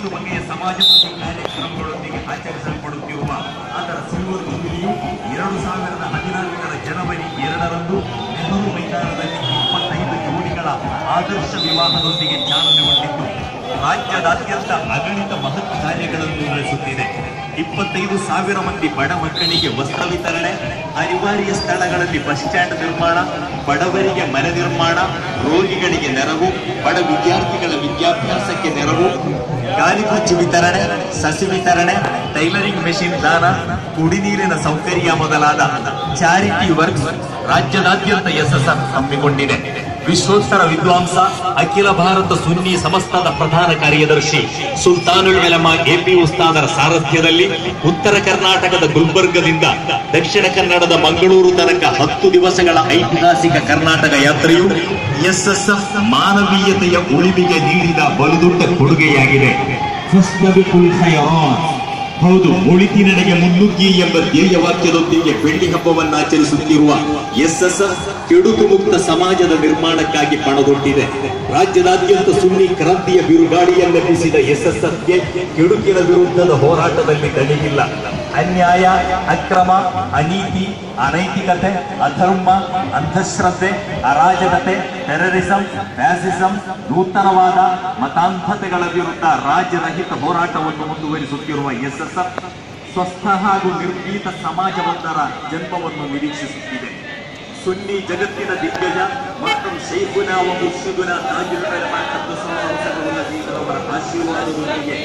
25 ಬಗೆಯ ಸಮಾಜಮುಖಿ ಕಾರ್ಯಕ್ರಮಗಳೊಂದಿಗೆ ಆಚರಿಸಲ್ಪಡುತ್ತಿರುವ ಅದರ ಸಿಲ್ವರ್ ಜೂಬಿಲಿಯು 2014 ಜನವರಿ 2ರಂದು ನೆಹರು ಮೈದಾನದಲ್ಲಿ 25 ಜೋಡಿಗಳ ಆದರ್ಶ ವಿವಾಹದೊಂದಿಗೆ ಚಾಲನೆಗೊಂಡಿದ್ದು ರಾಜ್ಯದಾದ್ಯಂತ ಅಗಣಿತ ಮಹತ್ ಕಾರ್ಯಗಳನ್ನು ನಡೆಸುತ್ತಿದೆ. 25,000 ಮಂದಿ ಬಡ ಮಕ್ಕಳಿಗೆ ವಸ್ತ್ರ ವಿತರಣೆ, ಅನಿವಾರ್ಯ ಸ್ಥಳಗಳಲ್ಲಿ ಬಸ್ ಸ್ಟ್ಯಾಂಡ್ ನಿರ್ಮಾಣ, ಬಡವರಿಗೆ ಮನೆ ನಿರ್ಮಾಣ, ರೋಗಿಗಳಿಗೆ ನೆರವು, ಬಡ ವಿದ್ಯಾರ್ಥಿಗಳ ವಿದ್ಯಾಭ್ಯಾಸಕ್ಕೆ ನೆರವು, ಗಾಳಿ ಬಜ್ಜಿ ವಿತರಣೆ, ಸಸಿ ವಿತರಣೆ, ಟೈಲರಿಂಗ್ ಮೆಷಿನ್ ದಾನ, ಕುಡಿನೀರಿನ ಸೌಕರ್ಯ ಮೊದಲಾದ ಚಾರಿಟಿ ವರ್ಕ್ಸ್ ರಾಜ್ಯದಾದ್ಯಂತ ಎಸ್ಎಸ್ಆರ್ ಹಮ್ಮಿಕೊಂಡಿದೆ. ವಿಶ್ವೋತ್ತರ ವಿದ್ವಾಂಸ ಅಖಿಲ ಭಾರತ ಸುನ್ನಿ ಸಮಸ್ತದ ಪ್ರಧಾನ ಕಾರ್ಯದರ್ಶಿ ಸುಲ್ತಾನುಲ್ ಉಲಮಾ ಎಪಿ ಉಸ್ತಾದರ ಸಾರಥ್ಯದಲ್ಲಿ ಉತ್ತರ ಕರ್ನಾಟಕದ ಗುಲ್ಬರ್ಗದಿಂದ ದಕ್ಷಿಣ ಕನ್ನಡದ ಮಂಗಳೂರು ತನಕ 10 ದಿವಸಗಳ ಐತಿಹಾಸಿಕ ಕರ್ನಾಟಕ ಯಾತ್ರೆಯು ಎಸ್ಎಸ್ಎಫ್ ಮಾನವೀಯತೆಯ ಉಳಿವಿಗೆ ನೀಡಿದ ಬಲುದೊಡ್ಡ ಕೊಡುಗೆಯಾಗಿದೆ. ಹೌದು, ಒಳಿತಿನೆಡೆಗೆ ಮುನ್ನುಗ್ಗಿ ಎಂಬ ಧ್ಯೇಯ ವಾಕ್ಯದೊಂದಿಗೆ ಬೆಳ್ಳಿ ಹಬ್ಬವನ್ನು ಆಚರಿಸುತ್ತಿರುವ ಎಸ್ಎಸ್ಎಫ್ ಕೆಡುಕು ಮುಕ್ತ ಸಮಾಜದ ನಿರ್ಮಾಣಕ್ಕಾಗಿ ಪಣದೊಡ್ಡಿದೆ. ರಾಜ್ಯದಾದ್ಯಂತ ಸುನ್ನಿ ಕ್ರಾಂತಿಯ ಬಿರುಗಾಳಿಯನ್ನೆಬ್ಬಿಸಿದ ಎಸ್ಎಸ್ಎಫ್ಗೆ ಕೆಡುಕಿನ ವಿರುದ್ಧದ ಹೋರಾಟದಲ್ಲಿ ದಣಿಗಿಲ್ಲ. ಅನ್ಯಾಯ, ಅಕ್ರಮ, ಅನೀತಿ, ಅನೈತಿಕತೆ, ಅಧರ್ಮ, ಅಂಧಶ್ರದ್ಧೆ, ಅರಾಜಕತೆ, ಟೆರರಿಸಂ, ಫ್ಯಾಸಿಸಂ, ನೂತನವಾದ ಮತಾಂಧತೆಗಳ ವಿರುದ್ಧ ರಾಜ್ಯರಹಿತ ಹೋರಾಟವನ್ನು ಮುಂದುವರಿಸುತ್ತಿರುವ ಎಸ್ಎಸ್ಎಫ್ ಸ್ವಸ್ಥ ಹಾಗೂ ನಿರ್ಭೀತ ಸಮಾಜವೊಂದರ ಜನ್ಮವನ್ನು ನಿರೀಕ್ಷಿಸುತ್ತಿದೆ. ಸುನ್ನಿ ಜಗತ್ತಿನ ದಿಗ್ಗಜ ಮತ್ತು ಶೈಖುನಾ ವ ಮುರ್ಷಿದುನಾ ತಾಜುಲ್ ಉಲಮಾ ಅವರ ಆಶೀರ್ವಾದದೊಂದಿಗೆ